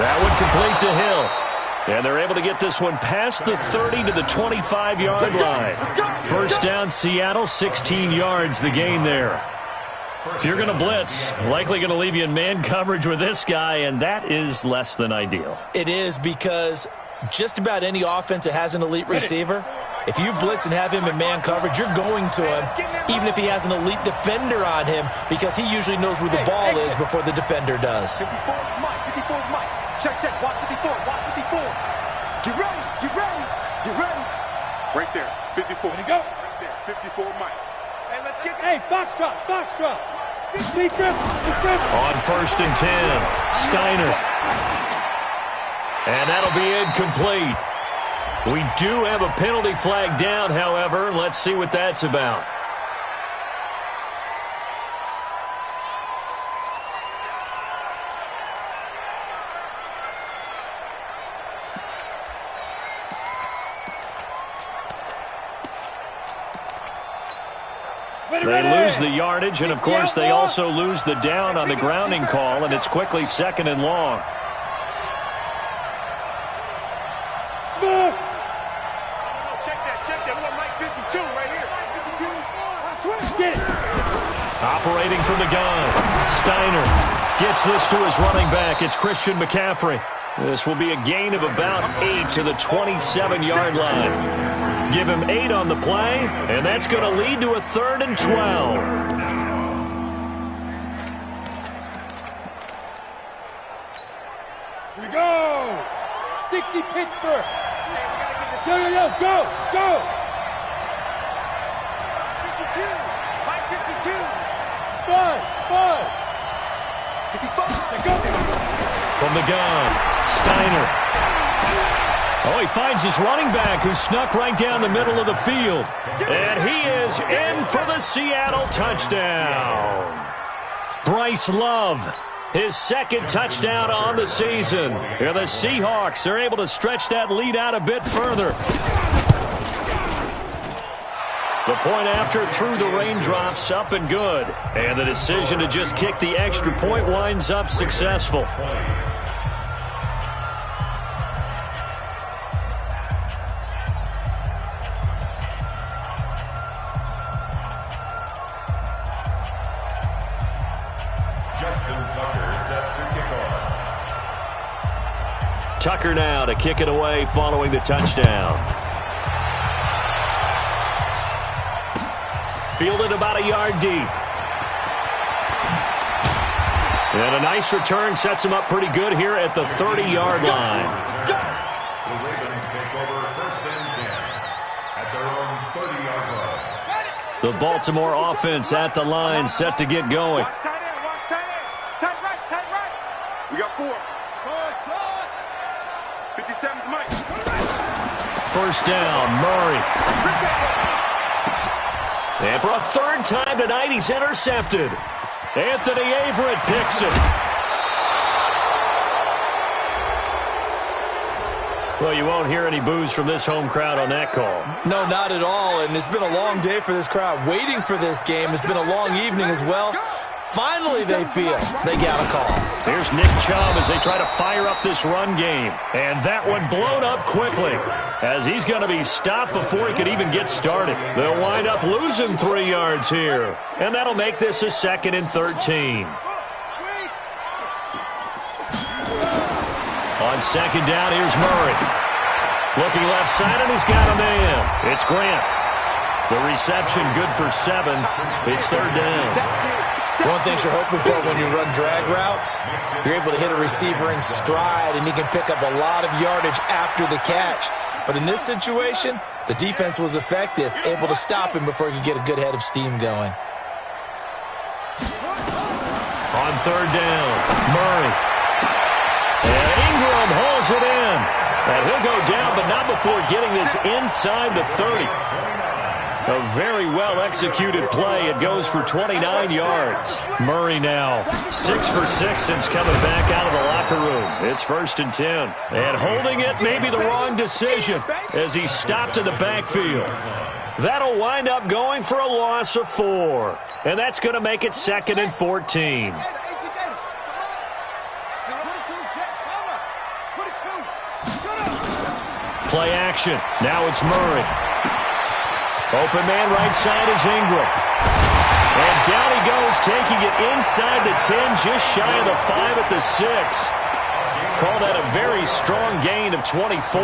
That one complete to Hill. And they're able to get this one past the 30 to the 25-yard line. 1st down, Seattle, 16 yards the gain there. If you're going to blitz, likely going to leave you in man coverage with this guy, and that is less than ideal. It is, because just about any offense that has an elite receiver, if you blitz and have him in man coverage, you're going to him, even if he has an elite defender on him, because he usually knows where the ball is before the defender does. 54 Mike. Check. Watch 54. Get ready. Right there, 54. Ready, go. Right there, 54 Mike. And let's get. Hey, foxtrot. On 1st and 10, Steiner. And that'll be incomplete. We do have a penalty flag down, however. Let's see what that's about. They lose the yardage, and, of course, they also lose the down on the grounding call, and it's quickly 2nd and long. Smith. Check that. We got Mike 52 right here. Get it. Operating from the gun, Steiner gets this to his running back. It's Christian McCaffrey. This will be a gain of about 8 to the 27-yard line. Give him 8 on the play, and that's going to lead to a 3rd and 12. Here we go. 60 Pittsburgh. Yo, go. 52. Mike 52. Five. 55. Go. From the gun, Steiner. Oh, he finds his running back who snuck right down the middle of the field. And he is in for the Seattle touchdown. Bryce Love, his 2nd touchdown on the season. And the Seahawks are able to stretch that lead out a bit further. The point after through the raindrops, up and good. And the decision to just kick the extra point winds up successful. Tucker now to kick it away following the touchdown. Fielded about a yard deep. And a nice return sets him up pretty good here at the 30-yard line. The Ravens take over first and 10 at their own 30-yard line. The Baltimore offense at the line, set to get going. Watch tight end, watch tight end. Tight right, tight right. We got 4. 57's Mike. First down, Murray. And for a third time tonight, he's intercepted. Anthony Averett picks it. Well, you won't hear any boos from this home crowd on that call. No, not at all, and it's been a long day for this crowd. Waiting for this game. It's been a long evening as well. Finally, they feel they got a call. Here's Nick Chubb as they try to fire up this run game. And that one blown up quickly as he's going to be stopped before he could even get started. They'll wind up losing 3 yards here. And that'll make this a 2nd and 13. On second down, here's Murray. Looking left side, and he's got a man. It's Grant. The reception good for 7. It's 3rd down. One thing you're hoping for when you run drag routes, you're able to hit a receiver in stride, and he can pick up a lot of yardage after the catch. But in this situation, the defense was effective, able to stop him before he could get a good head of steam going. On 3rd down, Murray. And Ingram hauls it in. And he'll go down, but not before getting this inside the 30. A very well-executed play. It goes for 29 yards. Murray now 6 for 6 since coming back out of the locker room. It's 1st and 10. And holding it may be the wrong decision as he stopped in the backfield. That'll wind up going for a loss of 4. And that's going to make it 2nd and 14. Play action. Now it's Murray. Open man right side is Ingram. And down he goes, taking it inside the 10, just shy of the 5 at the 6. Call that a very strong gain of 24.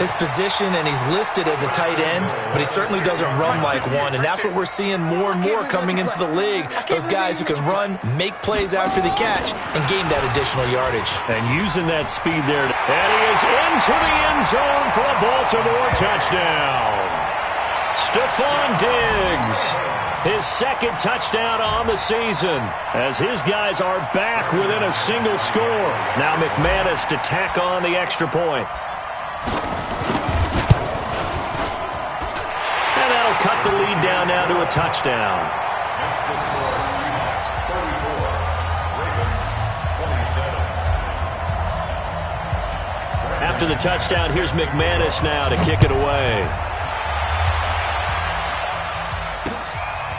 His position, and he's listed as a tight end, but he certainly doesn't run like one, and that's what we're seeing more and more coming into the league. Those guys who can run, make plays after the catch, and gain that additional yardage. And using that speed there. And he is into the end zone for a Baltimore touchdown. Stephon Diggs, his 2nd touchdown on the season, as his guys are back within a single score. Now McManus to tack on the extra point. And that'll cut the lead down now to a touchdown. After the touchdown, here's McManus now to kick it away.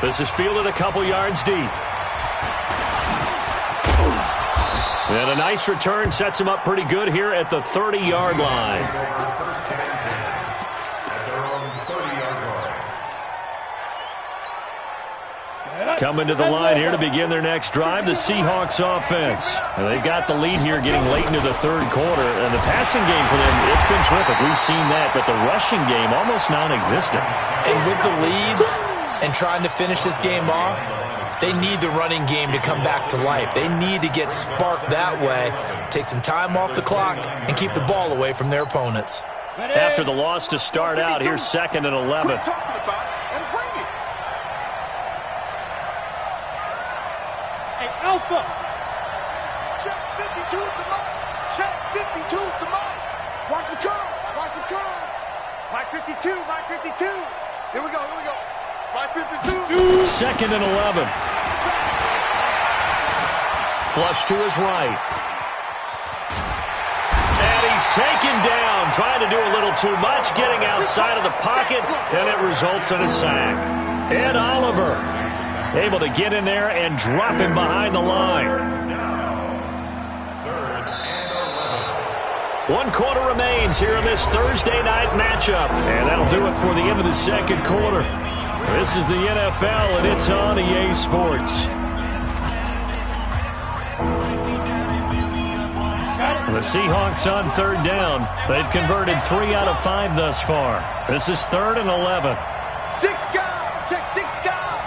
This is fielded a couple yards deep. And a nice return sets him up pretty good here at the 30-yard line. Coming to the line here to begin their next drive, the Seahawks offense. And they've got the lead here getting late into the 3rd quarter. And the passing game for them, it's been terrific. We've seen that, but the rushing game almost non-existent. And with the lead and trying to finish this game off, they need the running game to come back to life. They need to get sparked that way, take some time off the clock, and keep the ball away from their opponents. After the loss to start out, here's 2nd and 11. Alpha. Check 52 to Mike. Check 52 to Mike. Watch the curl. Watch the curl. Mike 52. Mike 52. Here we go. Here we go. Mike 52. 2nd and 11. Flush to his right. And he's taken down, trying to do a little too much, getting outside of the pocket, and it results in a sack. Ed Oliver able to get in there and drop him behind the line. 1 quarter remains here in this Thursday night matchup, and that'll do it for the end of the second quarter. This is the NFL, and it's on EA Sports. The Seahawks on third down. They've converted 3 out of 5 thus far. This is 3rd and 11. 6 guys. Check 6 guys.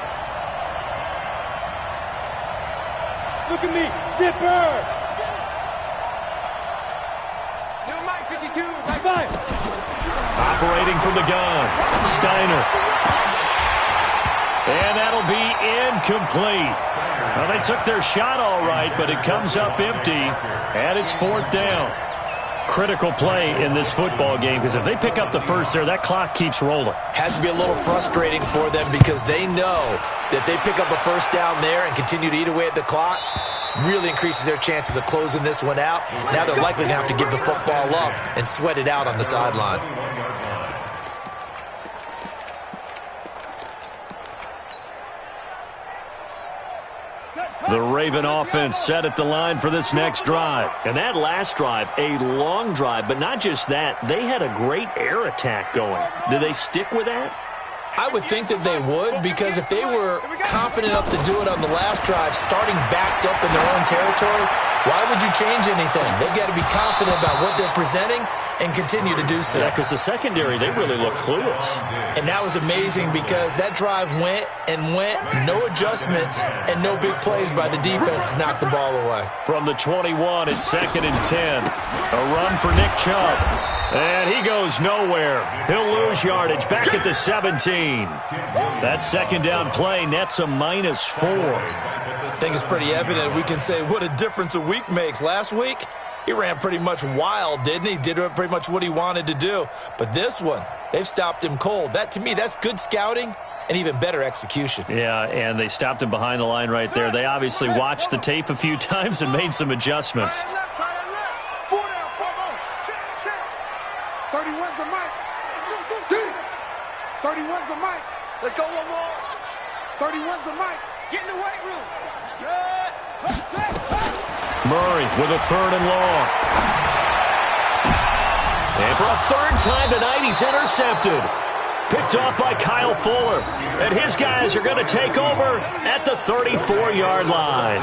Look at me. Zipper. New Mike 52. Mike 5. Operating from the gun. Steiner. And that'll be incomplete. Well, they took their shot all right, but it comes up empty, and it's 4th down. Critical play in this football game, because if they pick up the first there, that clock keeps rolling. Has to be a little frustrating for them because they know that they pick up a first down there and continue to eat away at the clock, really increases their chances of closing this one out. Now they're likely to have to give the football up and sweat it out on the sideline. The Raven offense set at the line for this next drive. And that last drive, a long drive, but not just that. They had a great air attack going. Do they stick with that? I would think that they would, because if they were confident enough to do it on the last drive, starting backed up in their own territory, why would you change anything? They've got to be confident about what they're presenting and continue to do so. Yeah, because the secondary, they really look clueless. And that was amazing because that drive went and went, no adjustments, and no big plays by the defense to knock the ball away. From the 21, it's 2nd and 10. A run for Nick Chubb. And he goes nowhere. He'll lose yardage back at the 17. That second down play nets a -4. I think it's pretty evident. We can say what a difference a week makes. Last week, he ran pretty much wild, didn't he? Did pretty much what he wanted to do. But this one, they've stopped him cold. That, to me, that's good scouting and even better execution. Yeah, and they stopped him behind the line right there. They obviously watched the tape a few times and made some adjustments. 31's the mic. 31's the mic. Let's go one more. 31's the mic. Get in the weight room. Murray with a 3rd and long. And for a 3rd time tonight, he's intercepted. Picked off by Kyle Fuller. And his guys are going to take over at the 34-yard line.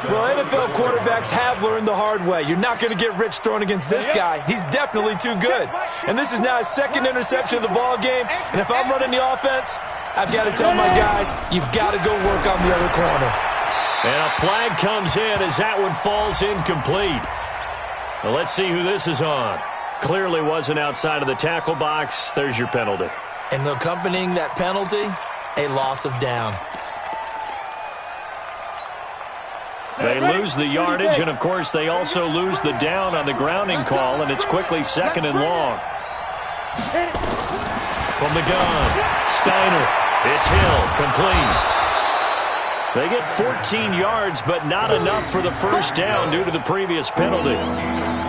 Well, NFL quarterbacks have learned the hard way. You're not going to get rich throwing against this guy. He's definitely too good. And this is now his 2nd interception of the ball game. And if I'm running the offense, I've got to tell my guys, you've got to go work on the other corner. And a flag comes in as that one falls incomplete. Well, let's see who this is on. Clearly wasn't outside of the tackle box. There's your penalty. And accompanying that penalty, a loss of down. They lose the yardage, and, of course, they also lose the down on the grounding call, and it's quickly 2nd and long. From the gun, Steiner. It's Hill, complete. They get 14 yards, but not enough for the first down due to the previous penalty.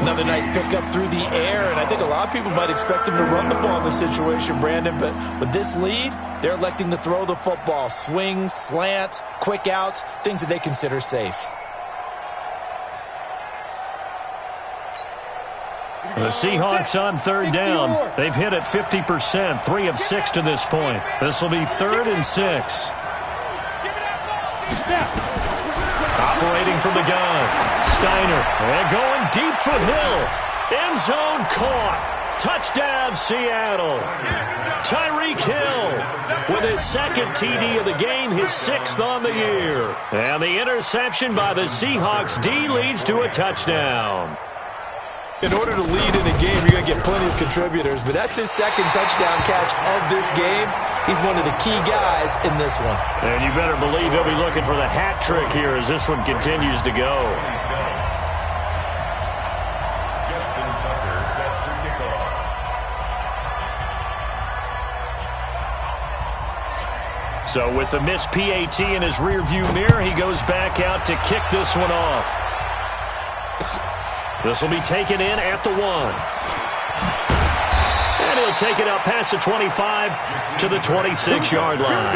Another nice pickup through the air, and I think a lot of people might expect him to run the ball in this situation, Brandon, but with this lead, they're electing to throw the football. Swings, slants, quick outs, things that they consider safe. The Seahawks on 3rd down. They've hit it 50%, 3 of 6 to this point. This will be 3rd and 6. Operating from the gun, Steiner, and going deep for Hill. End zone caught. Touchdown, Seattle. Tyreek Hill with his 2nd TD of the game, his 6th on the year. And the interception by the Seahawks D leads to a touchdown. In order to lead in a game, you're going to get plenty of contributors, but that's his 2nd touchdown catch of this game. He's one of the key guys in this one. And you better believe he'll be looking for the hat trick here as this one continues to go. Justin Tucker set to kickoff. So with the missed PAT in his rearview mirror, he goes back out to kick this one off. This will be taken in at the 1. And he'll take it up past the 25 to the 26-yard line.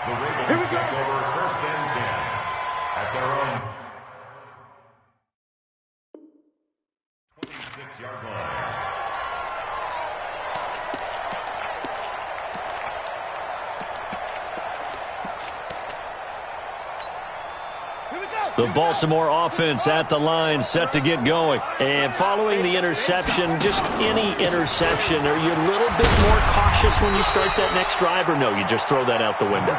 The Ravens take over first and 10 at their own 26-yard line. The Baltimore offense at the line, set to get going. And following the interception, just any interception, are you a little bit more cautious when you start that next drive, or no, you just throw that out the window?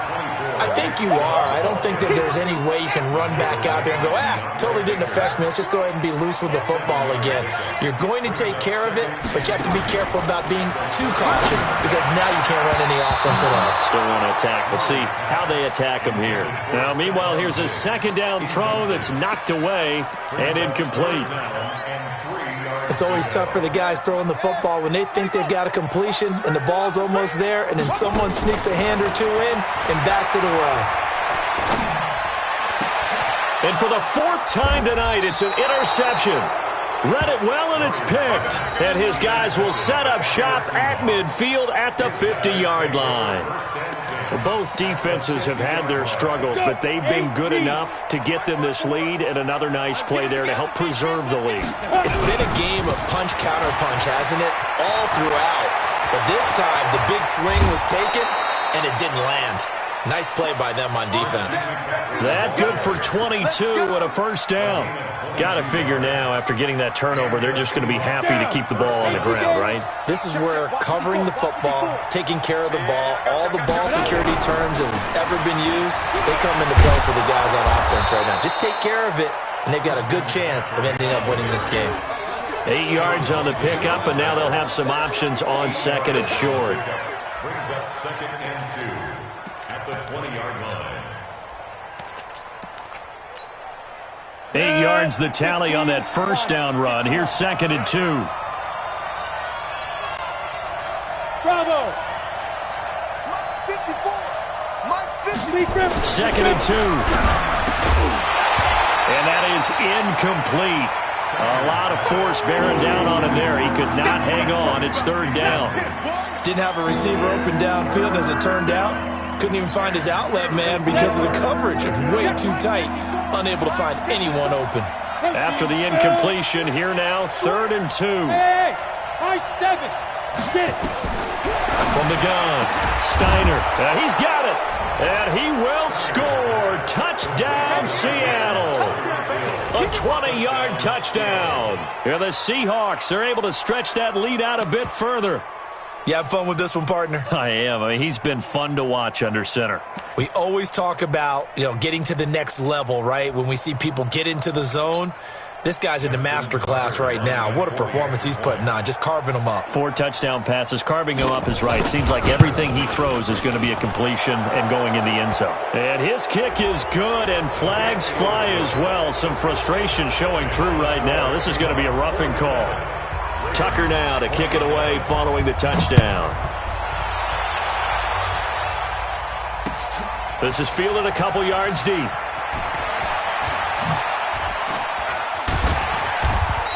I think you are. I don't think that there's any way you can run back out there and go, totally didn't affect me. Let's just go ahead and be loose with the football again. You're going to take care of it, but you have to be careful about being too cautious because now you can't run any offense at all. Still want to attack. We'll see how they attack them here. Now, meanwhile, here's a second down throw that's knocked away and incomplete. It's always tough for the guys throwing the football when they think they've got a completion and the ball's almost there, and then someone sneaks a hand or two in and bats it away. And for the 4th time tonight, it's an interception. Read it well, and it's picked. And his guys will set up shop at midfield at the 50-yard line. Well, both defenses have had their struggles, but they've been good enough to get them this lead, and another nice play there to help preserve the lead. It's been a game of punch-counter-punch, hasn't it? All throughout. But this time, the big swing was taken, and it didn't land. Nice play by them on defense. That good for 22 and a first down. Got to figure now, after getting that turnover, they're just going to be happy to keep the ball on the ground, right? This is where covering the football, taking care of the ball, all the ball security terms that have ever been used, they come into play for the guys on offense right now. Just take care of it, and they've got a good chance of ending up winning this game. 8 yards on the pickup, and now they'll have some options on second and short. Brings up second and 2 at the 20-yard line. 8 yards the tally on that first down run. Here's second and 2. Bravo. 54. Second and 2. And that is incomplete. A lot of force bearing down on him there. He could not hang on. It's third down. Didn't have a receiver open downfield, as it turned out. Couldn't even find his outlet man because of the coverage. It's way too tight. Unable to find anyone open. After the incompletion, here now, third and 2. Hey, high 7. Get it. From the gun, Steiner. He's got it. And he will score. Touchdown, Seattle. A 20-yard touchdown. Here the Seahawks are able to stretch that lead out a bit further. You have fun with this one, partner? I am. I mean, he's been fun to watch under center. We always talk about, getting to the next level, right? When we see people get into the zone, this guy's in the master class right now. What a performance he's putting on, just carving them up. 4 touchdown passes. Carving him up is right. Seems like everything he throws is going to be a completion and going in the end zone. And his kick is good, and flags fly as well. Some frustration showing through right now. This is going to be a roughing call. Tucker now to kick it away following the touchdown. This is fielded a couple yards deep.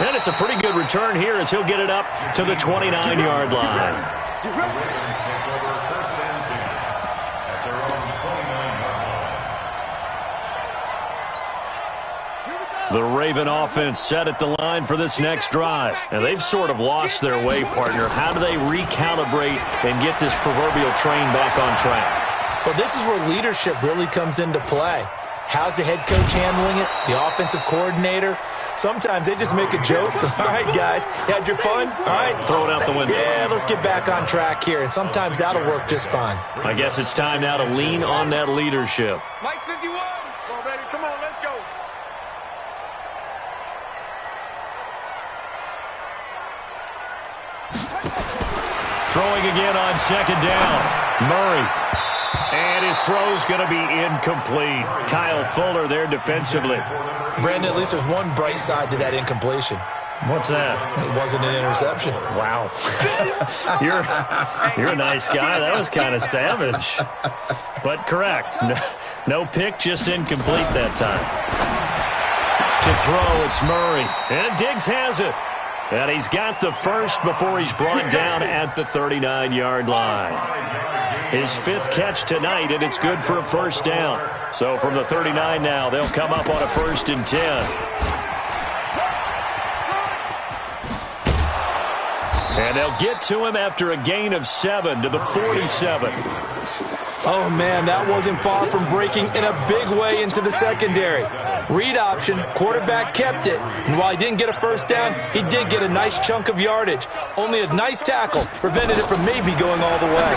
And it's a pretty good return here as he'll get it up to the 29-yard line. The Ravens take over first and 10 at their own 29-yard line. The Raven offense set at the line for this next drive. And they've sort of lost their way, partner. How do they recalibrate and get this proverbial train back on track? Well, this is where leadership really comes into play. How's the head coach handling it? The offensive coordinator? Sometimes they just make a joke. All right, guys, you had your fun? All right. Throw it out the window. Yeah, let's get back on track here. And sometimes that'll work just fine. I guess it's time now to lean on that leadership. Mike 51. Come on, baby. Come on, let's go. Throwing again on second down. Murray. And his throw's going to be incomplete. Kyle Fuller there defensively. Brandon, at least there's one bright side to that incompletion. What's that? It wasn't an interception. Wow. You're a nice guy. That was kind of savage. But correct. No pick, just incomplete that time. To throw, it's Murray. And Diggs has it. And he's got the first before he's brought down at the 39-yard line. His 5th catch tonight, and it's good for a first down. So from the 39 now, they'll come up on a 1st and 10. And they'll get to him after a gain of 7 to the 47. Oh, man, that wasn't far from breaking in a big way into the secondary. Read option, quarterback kept it, and while he didn't get a first down, he did get a nice chunk of yardage. Only a nice tackle prevented it from maybe going all the way.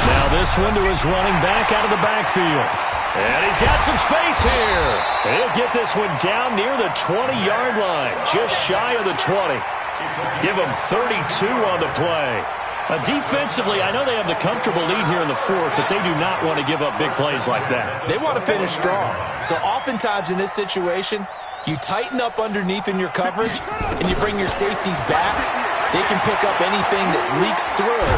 Now this one to his running back out of the backfield. And he's got some space here. He'll get this one down near the 20-yard line, just shy of the 20. Give him 32 on the play. Defensively, I know they have the comfortable lead here in the 4th, but they do not want to give up big plays like that. They want to finish strong. So oftentimes in this situation, you tighten up underneath in your coverage, and you bring your safeties back. They can pick up anything that leaks through.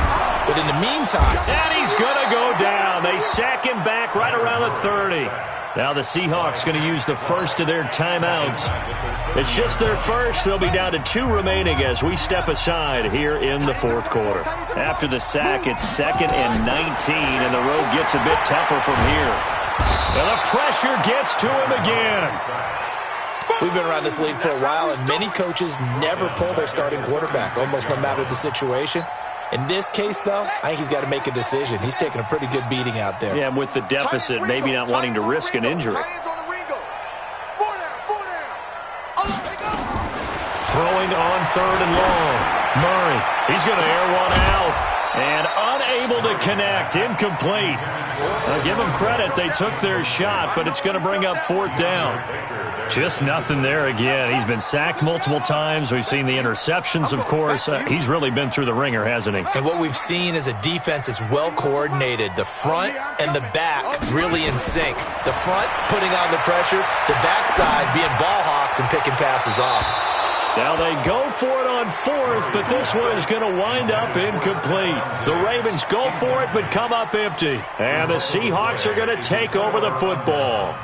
But in the meantime... And he's going to go down. They sack him back right around the 30. Now the Seahawks going to use the first of their timeouts. It's just their first. They'll be down to 2 remaining as we step aside here in the 4th quarter. After the sack, it's 2nd and 19, and the road gets a bit tougher from here. And the pressure gets to him again. We've been around this league for a while, and many coaches never pull their starting quarterback, almost no matter the situation. In this case, though, I think he's got to make a decision. He's taking a pretty good beating out there. Yeah, and with the deficit, maybe not wanting to risk an injury. Throwing on 3rd and long. Murray, he's going to air one out. And unable to connect, incomplete. Give them credit, they took their shot, but it's going to bring up 4th down. Just nothing there again. He's been sacked multiple times. We've seen the interceptions, of course. He's really been through the ringer, hasn't he? And what we've seen is a defense that's well coordinated. The front and the back really in sync. The front putting on the pressure, the backside being ball hawks and picking passes off. Now they go for it on 4th, but this one is going to wind up incomplete. The Ravens go for it, but come up empty. And the Seahawks are going to take over the football.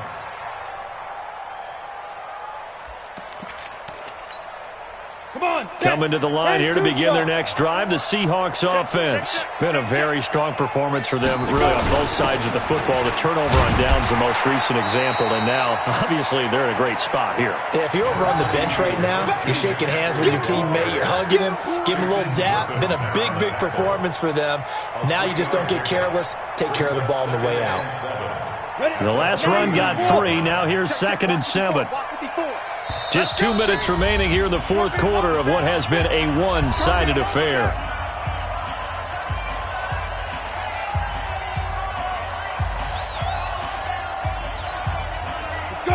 Coming to the line here to begin their next drive, the Seahawks offense. Been a very strong performance for them, really on both sides of the football. The turnover on downs the most recent example, and now, obviously, they're in a great spot here. Yeah, if you're over on the bench right now, you're shaking hands with your teammate, you're hugging him, give him a little dap. Been a big, big performance for them. Now you just don't get careless. Take care of the ball on the way out. The last run got 3. Now here's 2nd and 7. Just 2 minutes remaining here in the 4th quarter of what has been a one-sided affair.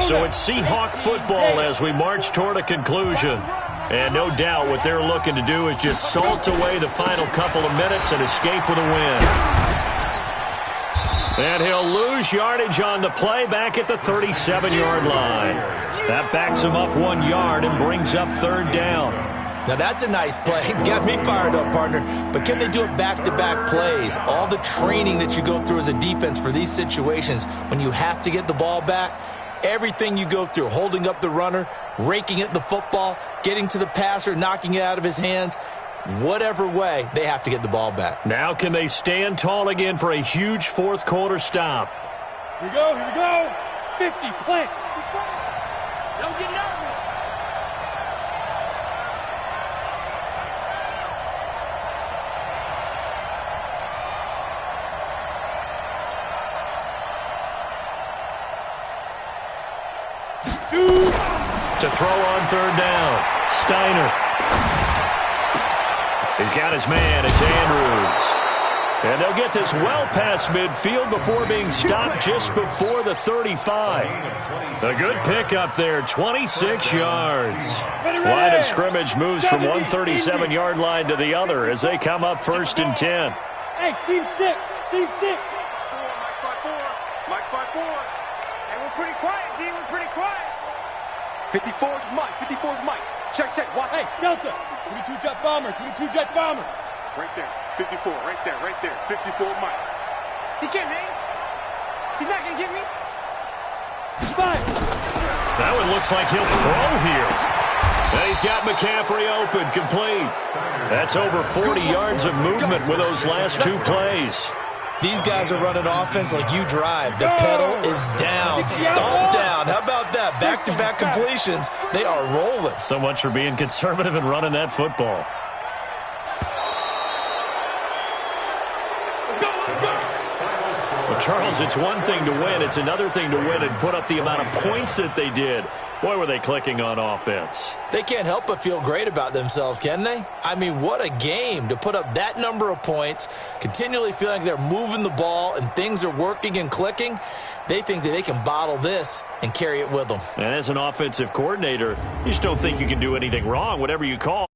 So it's Seahawk football as we march toward a conclusion. And no doubt what they're looking to do is just salt away the final couple of minutes and escape with a win. And he'll lose yardage on the play back at the 37-yard line. That backs him up 1 yard and brings up 3rd down. Now that's a nice play. Got me fired up, partner. But can they do it back-to-back plays? All the training that you go through as a defense for these situations, when you have to get the ball back, everything you go through, holding up the runner, raking at the football, getting to the passer, knocking it out of his hands, whatever way, they have to get the ball back. Now can they stand tall again for a huge 4th quarter stop? Here we go, here we go. 50, plant. Don't get nervous. Shoot. To throw on 3rd down. Steiner. He's got his man. It's Andrews. And they'll get this well past midfield before being stopped just before the 35. A good pickup there, 26 yards. Line of scrimmage moves from one 37-yard line to the other as they come up 1st and 10. Hey, team 6, team 6. Mike 5-4. Hey, we're pretty quiet, D. We're pretty quiet. 54's Mike. 54's Mike. Check. Watch. Hey, Delta. 22 jet bomber. 22 jet bomber. Right there. 54. Right there. 54 Mike. He can't hang. He's not going to get me. 5. That one looks like he'll throw here. And he's got McCaffrey open, complete. That's over 40 yards of movement with those last two plays. These guys are running offense like you drive. The pedal is down, stomp down. How about that? Back-to-back completions. They are rolling. So much for being conservative and running that football. Well, Charles, it's one thing to win. It's another thing to win and put up the amount of points that they did. Boy, were they clicking on offense. They can't help but feel great about themselves, can they? I mean, what a game to put up that number of points, continually feeling like they're moving the ball and things are working and clicking. They think that they can bottle this and carry it with them. And as an offensive coordinator, you just don't think you can do anything wrong, whatever you call.